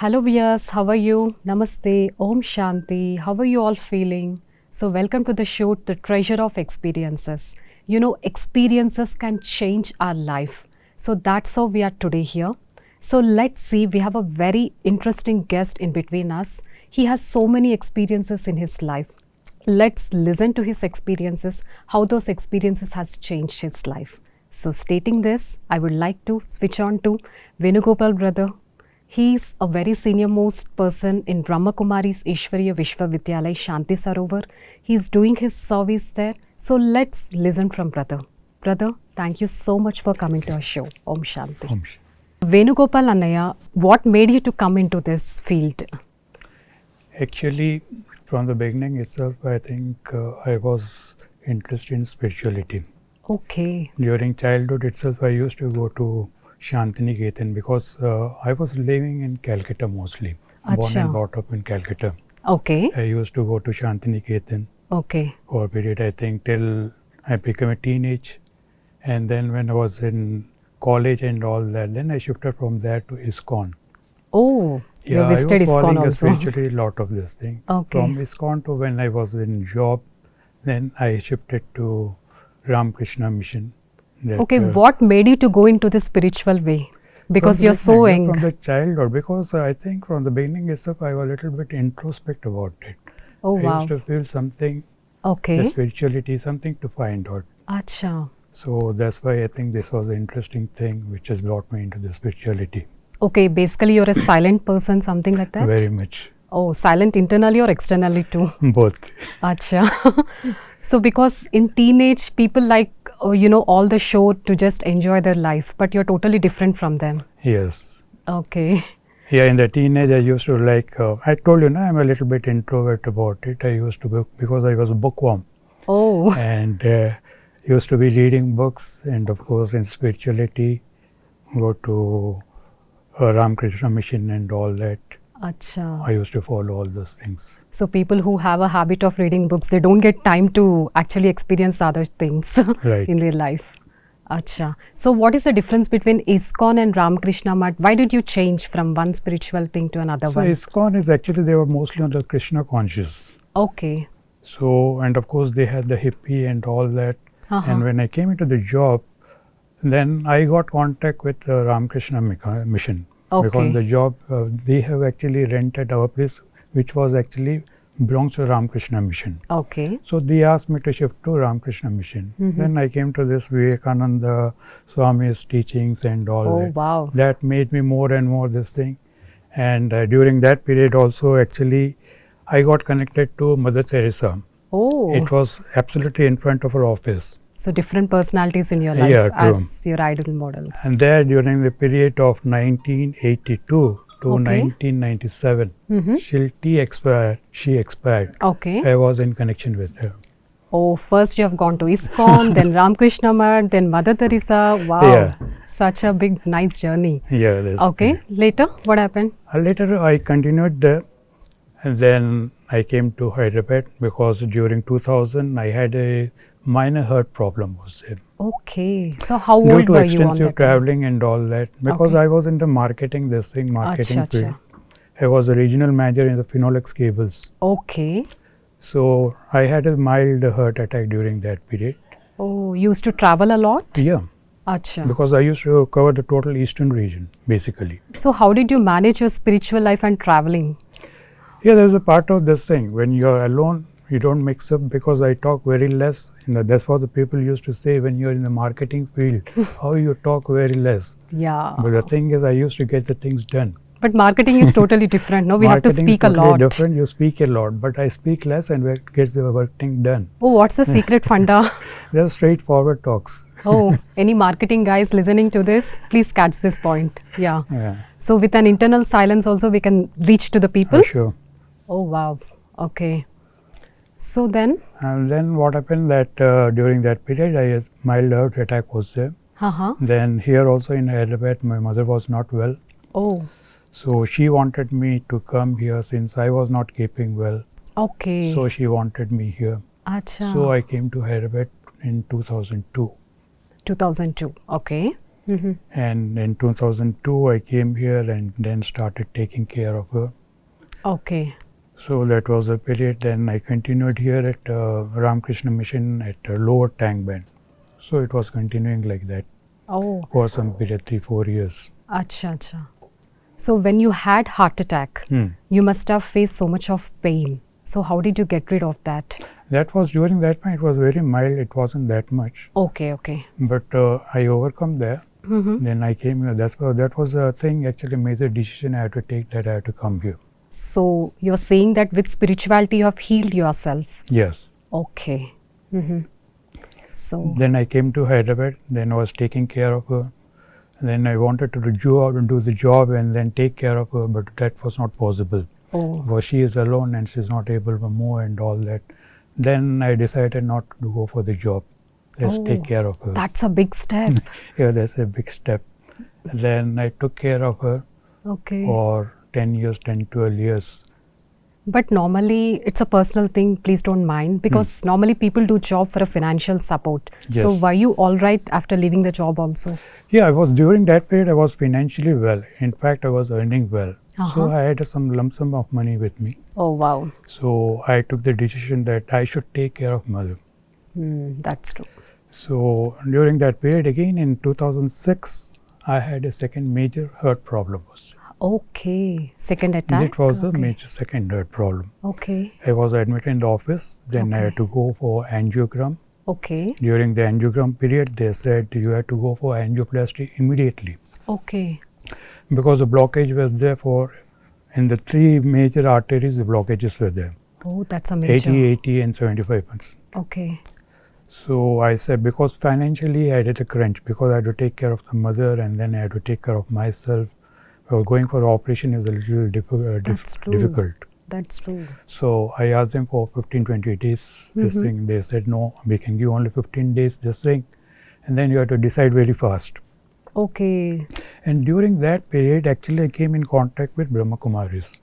Hello viewers, how are you? Namaste, Om Shanti. How are you all feeling? So welcome to the show, The Treasure of Experiences. You know, experiences can change our life. So that's how we are today here. So let's see, we have a very interesting guest in between us. He has so many experiences in his life. Let's listen to his experiences, how those experiences has changed his life. So stating this, I would like to switch on to Venu Gopal brother. He's a very senior most person in Brahma Kumari's Ishwariya Vishwavidyalaya Shanti Sarovar. He's doing his service there. So let's listen from brother. Brother, thank you so much for coming to our show. Om Shanti. Om Venu Gopal Annaya, what made you to come into this field? Actually, from the beginning itself, I think I was interested in spirituality. Okay. During childhood itself, I used to go to Shantiniketan because I was living in Calcutta mostly. Born and brought up in Calcutta. Okay. I used to go to Shantiniketan Okay. for a period, I think, till I became a teenage. And then when I was in college and all that, then I shifted from there to ISKCON. Oh, you Yeah, I visited was ISKCON following also. spiritually a lot of this thing. Okay. From ISKCON to when I was in job, then I shifted to Ramakrishna Mission. That, Okay, what made you to go into the spiritual way? Because you're so young. From the childhood, because I think from the beginning itself, I was a little bit introspect about it. Oh, I wow. used to feel something, Okay. the spirituality, something to find out. Acha. So that's why I think this was an interesting thing which has brought me into the spirituality. Okay, basically you're a silent person, something like that? Very much. Oh, silent internally or externally too? Both. Acha. So because in teenage, people like, all the show to just enjoy their life, but you're totally different from them. Yes. Okay. Yeah, in the teenage, I used to like, I told you, I'm a little bit introvert about it. I used to, because I was a bookworm. Oh. And used to be reading books, and of course in spirituality, go to Ramakrishna Mission and all that. Acha. I used to follow all those things. So people who have a habit of reading books, they don't get time to actually experience other things Right. in their life. Acha. So what is the difference between ISKCON and Ramakrishna Mat? Why did you change from one spiritual thing to another So one? ISKCON is actually, they were mostly on the Krishna conscious. Okay. So, and of course they had the hippie and all that. And when I came into the job, then I got contact with the Ramakrishna Mission. Okay. Because the job, they have actually rented our place, which was actually belongs to Ramakrishna Mission. Okay. So they asked me to shift to Ramakrishna Mission. Then I came to this Vivekananda Swami's teachings and all Oh, that. wow. That made me more and more this thing. And during that period also, actually, I got connected to Mother Teresa. Oh. It was absolutely in front of her office. So different personalities in your life Yeah, true. as your idol models. And there during the period of 1982 to 1997, she expired. Okay. I was in connection with her. Oh, first you have gone to ISKCON, then Ramakrishna Mat, then Mother Teresa. Wow. Yeah. Such a big, nice journey. Yeah. That's Okay. Later, what happened? Later I continued there, and then I came to Hyderabad because during 2000 I had a minor heart problem was there. Okay. So how Due old to were you on extensive that time? traveling and all that, because Okay. I was in the marketing Acha, field. I was a regional manager in the Phenolics cables. Okay. So I had a mild heart attack during that period. Oh, you used to travel a lot? Yeah, Acha. because I used to cover the total eastern region basically. So how did you manage your spiritual life and traveling? Yeah, there's a part of this thing. When you're alone, you don't mix up, because I talk very less. That's what the people used to say when you're in the marketing field. How you talk very less. Yeah. But the thing is, I used to get the things done. But marketing is totally different. No, we have to Marketing speak is a totally lot. different. You speak a lot, but I speak less and it gets the working done. Oh, what's the secret funda? They're straightforward talks. Oh, any marketing guys listening to this, please catch this point. Yeah. Yeah, So with an internal silence also we can reach to the people. sure. Oh, wow. Okay. So then? And then what happened that during that period, mild heart attack was there. Then here also in Hyderabad, my mother was not well. Oh. So she wanted me to come here since I was not keeping well. Okay. So she wanted me here. Acha. So I came to Hyderabad in 2002. 2002. Okay. And in 2002, I came here and then started taking care of her. Okay. So that was a period. Then I continued here at Ramakrishna Mission at Lower Tank Band. So it was continuing like that Oh, for some period, 3-4 years. acha, acha. So when you had heart attack, you must have faced so much of pain. So how did you get rid of that? That was during that time. It was very mild. It wasn't that much. Okay, okay. But I overcome there. Then I came here. That was a thing. Actually, major decision I had to take, that I had to come here. So you're saying that with spirituality you have healed yourself. Yes. Okay. So Then I came to Hyderabad. Then I was taking care of her. Then I wanted to do the job and then take care of her, but that was not possible. oh, Because she is alone and she's not able to move and all that. Then I decided not to go for the job. Let's take care of her. that's a big step. Yeah, that's a big step. Then I took care of her Okay. for 10 years, 10, 12 years. But normally it's a personal thing, please don't mind, because normally people do job for a financial support. So Yes. were you all right after leaving the job also? Yeah, I was during that period. I was financially well. In fact, I was earning well. So I had some lump sum of money with me. Oh wow. So I took the decision that I should take care of mother. That's true. So during that period, again in 2006, I had a second major heart problem. Okay. Second attack? It was a Okay. major second heart problem. Okay. I was admitted in the office. Then I had to go for angiogram. Okay. During the angiogram period, they said you had to go for angioplasty immediately, Okay. because the blockage was there in the 3 major arteries. The blockages were there, Oh, that's a major. 80, and 75%. Okay. So I said, because financially I had a crunch, because I had to take care of the mother and then I had to take care of myself. Going for operation is a little That's true. difficult. That's true. So I asked them for 15-20 days this thing. They said, no, we can give only 15 days this thing, and then you have to decide very fast. Okay. And during that period, actually I came in contact with Brahma Kumaris.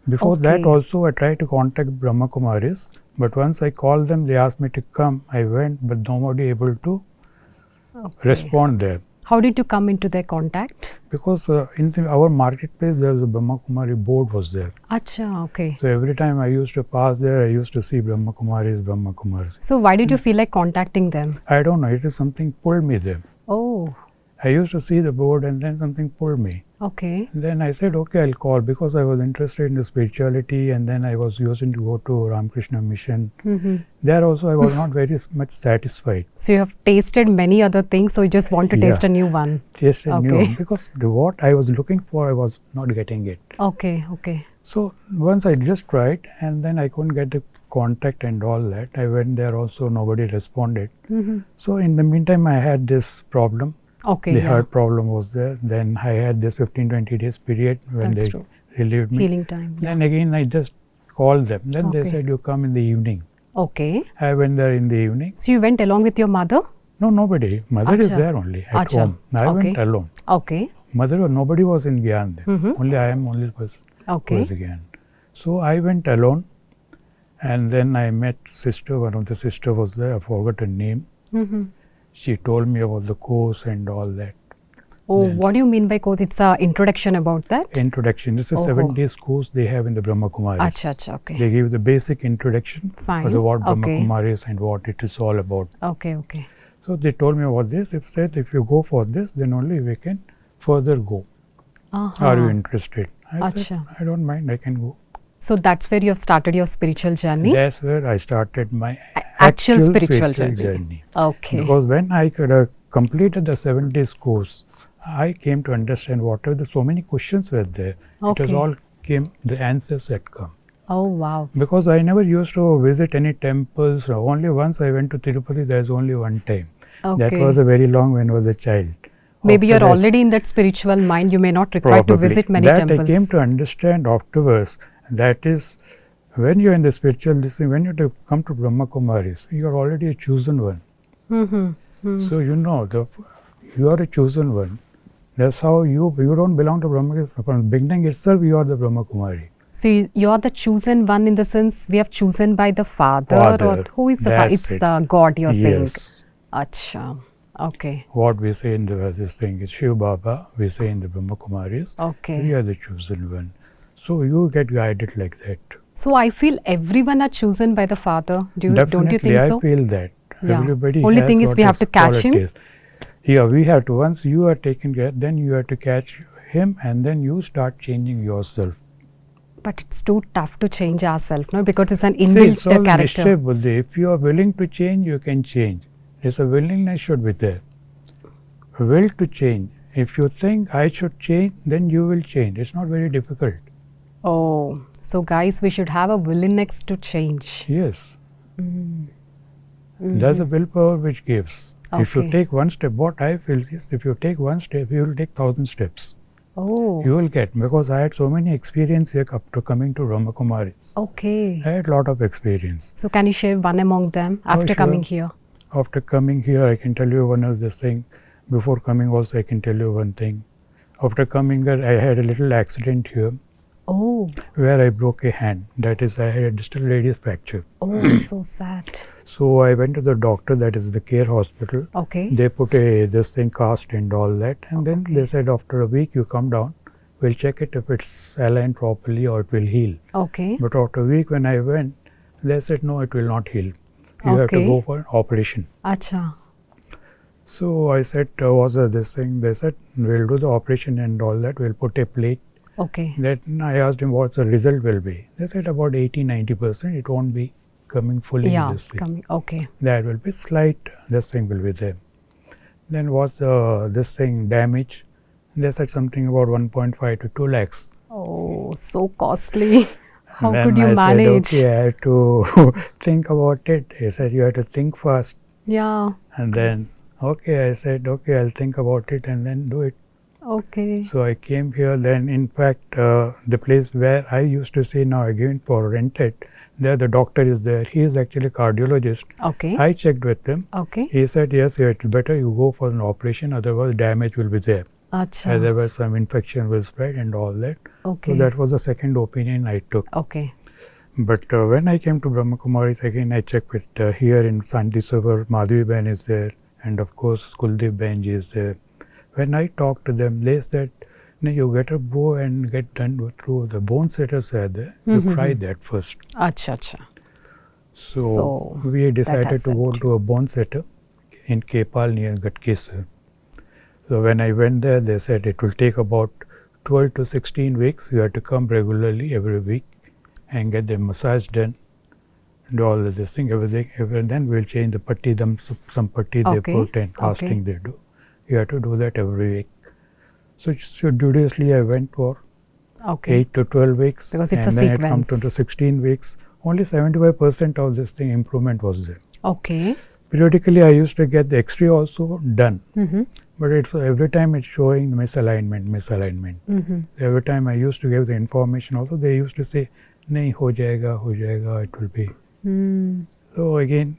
Before that Okay. also I tried to contact Brahma Kumaris, but once I called them, they asked me to come. I went, but nobody able to respond there. How did you come into their contact? Because in our marketplace, there was a Brahma Kumari board was there. Acha, okay. So every time I used to pass there, I used to see Brahma Kumaris. So why did you feel like contacting them? I don't know, it is something pulled me there. Oh, I used to see the board and then something pulled me. okay. And then I said, okay, I'll call, because I was interested in the spirituality, and then I was using to go to Ramakrishna Mission. There also I was not very much satisfied. So you have tasted many other things, so you just want to taste a new one. Just a new, Okay. because what I was looking for, I was not getting it. Okay, okay. So once I just tried, and then I couldn't get the contact and all that. I went there also, nobody responded. So in the meantime, I had this problem. Okay, The yeah. heart problem was there. Then I had this 15-20 days period when That's they true. relieved me. Healing time. Yeah. Then again, I just called them. Then they Okay. said, you come in the evening. Okay. I went there in the evening. So you went along with your mother? No, nobody. Mother is Acha. there only at Acha. home. I went Okay. alone. Okay. Nobody was in Gyan there. Only I am only person who Okay. was Gyan. So I went alone, and then I met sister. One of the sister was there. I forgot her name. She told me about the course and all that. Oh, Then- what do you mean by course? It's a introduction about that? Introduction. This is a Oh. 7 days course they have in the Brahma Kumaris. Acha, acha, okay. They give the basic introduction Fine. for the what Brahma Okay. Kumaris and what it is all about. Okay, okay. So they told me about this. If you go for this, then only we can further go. Are you interested? I said, Acha. I don't mind. I can go. So that's where you have started your spiritual journey? That's where I started my Actual spiritual journey. Okay. Because when I could completed the 7 days course, I came to understand whatever the so many questions were there. It was Okay. all came. The answers had come. Oh, wow. Because I never used to visit any temples. Only once I went to Tirupati. There's only one time. That Okay. was a very long when I was a child. Maybe After you're that, already in that spiritual mind. You may not require to probably. visit many that temples. I came to understand afterwards. That is, when you're in the spiritual listening, when you come to Brahma Kumaris, you're already a chosen one. So you know, you are a chosen one. That's how you don't belong to Brahma Kumaris. From the beginning itself, you are the Brahma Kumari. So you're the chosen one in the sense we have chosen by the Father, or Father, who is the Father? that's It's it. God you're saying. Yes. Acha. Okay. What we say in this thing is Shiv Baba, we say in the Brahma Kumaris, Okay. we are the chosen one. So you get guided like that. So I feel everyone are chosen by the Father. Definitely, Don't you think so? I feel that. Yeah. Everybody Only has thing is what we have his to catch him. qualities. Yeah, we have to. Once you are taken care, then you have to catch him, and then you start changing yourself. But it's too tough to change ourselves, no? Because it's an See, inbuilt it's all character. Nishchay Buddhi. If you are willing to change, you can change. There's a willingness should be there. Will to change. If you think I should change, then you will change. It's not very difficult. Oh, so guys, we should have a willingness to change. Yes. There's a willpower which gives. If you Okay. take one step, what I feel is if you take one step, you will take 1,000 steps. Oh, You will get, because I had so many experience here up to coming to Brahma Kumaris. okay. I had a lot of experience. So can you share one among them after sure. coming here? After coming here, I can tell you one of this thing. Before coming also, I can tell you one thing. After coming here, I had a little accident here Oh, where I broke a hand. That is, I had a distal radius fracture. oh, so sad. So I went to the doctor, that is the care hospital. Okay. They put this thing cast and all that, and then Okay. they said after a week you come down, we'll check it if it's aligned properly or it will heal. Okay. But after a week when I went, they said no, it will not heal. You have to Okay. go for an operation. Acha. So I said, what's this thing? They said, we'll do the operation and all that. We'll put a plate. Okay. Then I asked him what the result will be. They said about 80-90%. It won't be coming fully in Yeah, this thing. coming. Okay. That will be slight. This thing will be there. Then what's this thing damage? They said something about 1.5 to 2 lakhs. Oh, so costly. How Then could you I manage? said, okay, I have to think about it. He said, you have to think fast. Yeah. And then, Yes. okay, I said, okay, I'll think about it and then do it. Okay. So I came here. Then, in fact, the place where I used to stay now again for rented, there the doctor is there. He is actually a cardiologist. Okay. I checked with him. Okay. He said, yes, it's better you go for an operation, otherwise damage will be there. Acha. Otherwise some infection will spread and all that. Okay. So that was the second opinion I took. Okay. But when I came to Brahma Kumaris, again I checked with here in Shanti Sarovar, Madhavi Ben is there, and of course Kuldeep Benji is there. When I talked to them, they said, no, you better go and get done through the bone setters are there. You try that first. Acha, acha. So we decided has to go helped to a bone setter in Gopal near Gatkesar. So when I went there, they said it will take about 12 to 16 weeks. You have to come regularly every week and get the massage done, do all of this thing, everything. Then we'll change the patti, some patti they Okay. put and casting they do. You have to do that every week. So judiciously I went for Okay. 8 to 12 weeks, Because it's and a then it come sequence. to 16 weeks. Only 75% of this thing improvement was there. Okay. Periodically I used to get the X-ray also done. Mm-hmm. But it's every time it's showing misalignment. Mm-hmm. Every time I used to give the information also, they used to say, nahi, ho jayega, it will be. Mm. So again,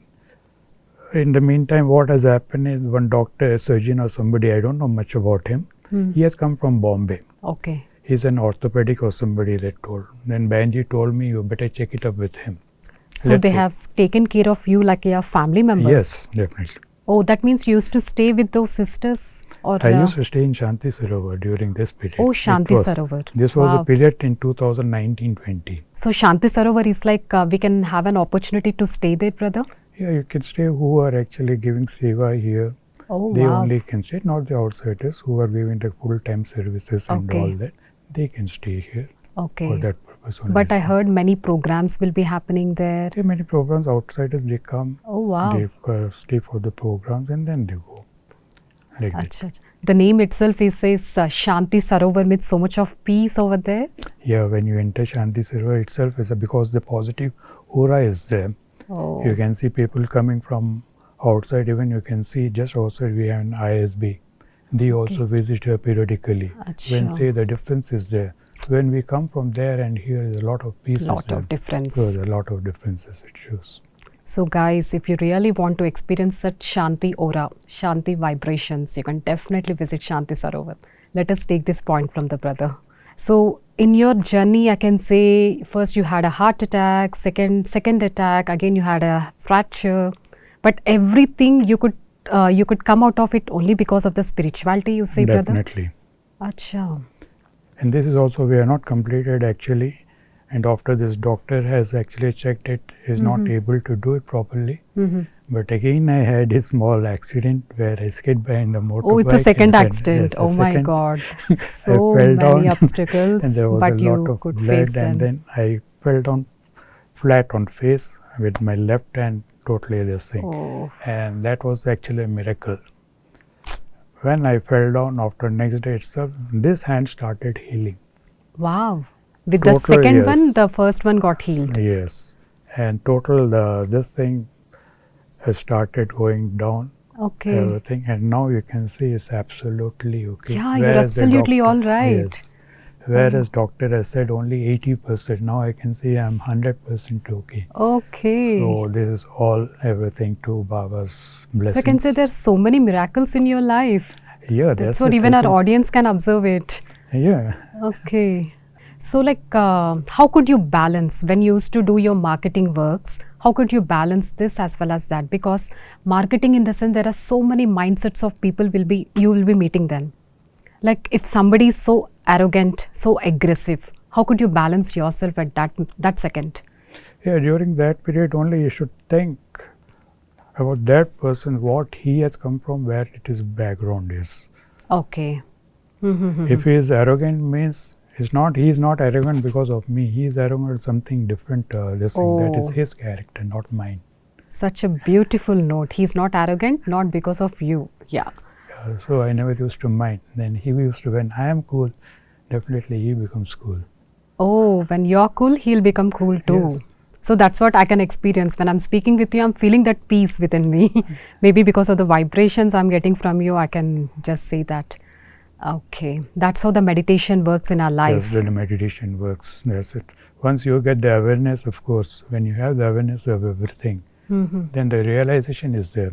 in the meantime, what has happened is one doctor, a surgeon or somebody, I don't know much about him, he has come from Bombay. Okay. He's an orthopedic or somebody that told. Then Benji told me, you better check it up with him. So Let's they see. have taken care of you like your family members? Yes, definitely. Oh, that means you used to stay with those sisters? Or I used to stay in Shanti Sarovar during this period. Oh, It Shanti was- Sarovar. This was Wow. a period in 2019-20. So Shanti Sarovar is like we can have an opportunity to stay there, brother? Yeah, you can stay who are actually giving seva here. Oh, They wow. only can stay, not the outsiders who are giving the full-time services and Okay. all that. They can stay here Okay. for that purpose only. But I heard many programs will be happening there. There are many programs, outsiders, they come, Oh, wow. they stay for the programs and then they go. Like that. Acha, acha. The name itself is says Shanti Sarovar with so much of peace over there. Yeah, when you enter Shanti Sarovar itself, is because the positive aura is there. Oh, You can see people coming from outside, even you can see just outside we have an ISB. They also visit here periodically. When Acha. say the difference is there. When we come from there and here is a lot of peace is lot there. of difference. So there's a lot of differences it shows. So guys, if you really want to experience such Shanti aura, Shanti vibrations, you can definitely visit Shanti Sarovar. Let us take this point from the brother. So in your journey, I can say first you had a heart attack, second attack, again you had a fracture, but everything you could you could come out of it only because of the spirituality, you say, brother? Definitely. Acha. And this is also, we are not completed actually. And after this, doctor has actually checked it, is not able to do it properly. But again, I had a small accident where I skid by in the motorbike. Oh, it's a second and accident. yes, Oh my second. God. I So fell many down obstacles, and there was but a lot you of could blood, face and them. then I fell down flat on face with my left hand totally this thing. Oh. And that was actually a miracle. When I fell down after next day itself, this hand started healing. Wow. With the Total, second one, yes. the first one got healed. Yes. And total, this thing has started going down, Okay. everything. And now you can see it's absolutely okay. Yeah, you're Whereas the absolutely doctor- all right. Yes. Whereas doctor has said only 80%. Now I can see I'm 100% okay. Okay. So this is all everything to Baba's blessings. So I can say there's so many miracles in your life. Yeah, That's what even our audience can observe it. Yeah. Okay. So like how could you balance when you used to do your marketing works? How could you balance this as well as that? Because marketing, in the sense, there are so many mindsets of people you will be meeting them. Like if somebody is so arrogant, so aggressive, how could you balance yourself at that second? Yeah, during that period only you should think about that person, what he has come from, where his background is. Okay. If he is arrogant, means he is not arrogant because of me. He is arrogant with something different. That is Oh. his character, not mine. Such a beautiful note. He's not arrogant, not because of you. Yeah. So I never used to mind. Then he used to, when I am cool, definitely he becomes cool. Oh, when you're cool, he'll become cool too. Yes. So that's what I can experience. When I'm speaking with you, I'm feeling that peace within me. Maybe because of the vibrations I'm getting from you, I can just say that. Okay. That's how the meditation works in our life. Yes, the meditation works. That's it. Once you get the awareness, of course, when you have the awareness of everything, then the realization is there.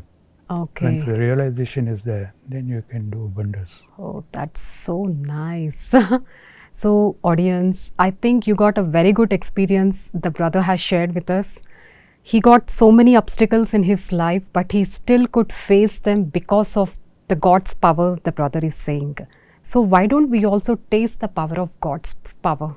Okay. Once the realization is there, then you can do wonders. Oh, that's so nice. So, audience, I think you got a very good experience the brother has shared with us. He got so many obstacles in his life, but he still could face them because of the God's power, the brother is saying. So, why don't we also taste the power of God's power?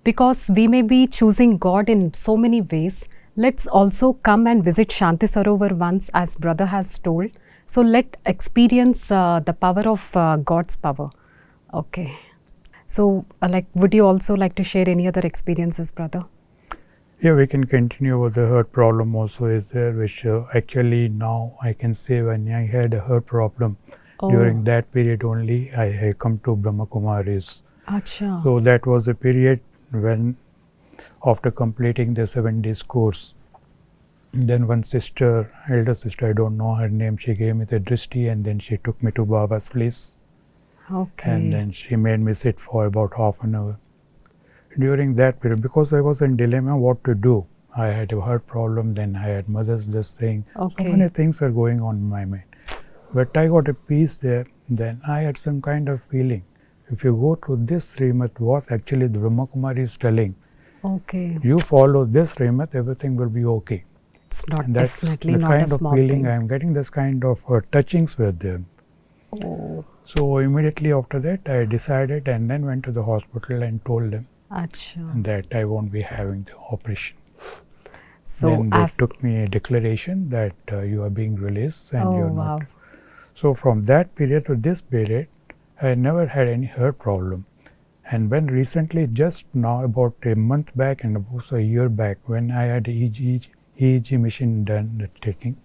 Because we may be choosing God in so many ways. Let's also come and visit Shanti Sarovar once, as brother has told. So, let experience the power of God's power. Okay. So, would you also like to share any other experiences, brother? Yeah, we can continue with the heart problem also is there, which actually now I can say when I had a heart problem, during that period only I come to Brahma Kumaris. Acha. So that was a period when, after completing the 7 days course, then one sister, elder sister, I don't know her name, she gave me the drishti and then she took me to Baba's place. Okay. And then she made me sit for about half an hour. During that period, because I was in dilemma what to do, I had a heart problem, then I had mother's this thing. Okay. So many things were going on in my mind. But I got a peace there, then I had some kind of feeling. If you go to this Srimat, what actually the Brahma Kumari is telling, Okay. you follow this Srimat, everything will be okay. It's not And that's definitely the not kind a of small feeling thing. I am getting, this kind of touchings with them. Oh. So immediately after that, I decided and then went to the hospital and told them Acha. that I won't be having the operation. So, Then they took me a declaration that you are being released and you're not. So from that period to this period, I never had any heart problem. And when recently, just now about a month back and about a year back, when I had EEG machine done, taking,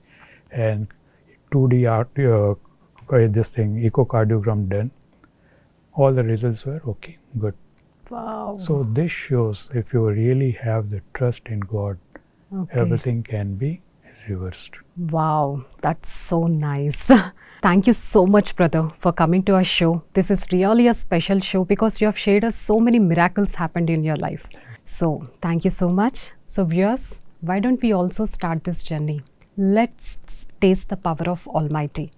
and 2D this thing, echocardiogram done, all the results were okay, good. Wow. So this shows if you really have the trust in God, everything can be reversed. Wow, that's so nice. Thank you so much, brother, for coming to our show. This is really a special show because you have shared us so many miracles happened in your life. So, thank you so much. So, viewers, why don't we also start this journey? Let's taste the power of Almighty,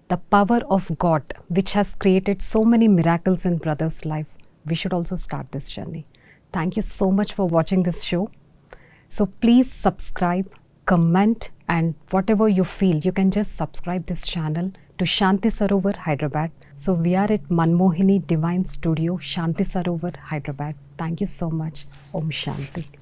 the power of God, which has created so many miracles in brother's life. We should also start this journey. Thank you so much for watching this show. So, please subscribe, comment, and whatever you feel, you can just subscribe this channel to Shanti Sarovar, Hyderabad. So we are at Manmohini Divine Studio, Shanti Sarovar, Hyderabad. Thank you so much. Om Shanti.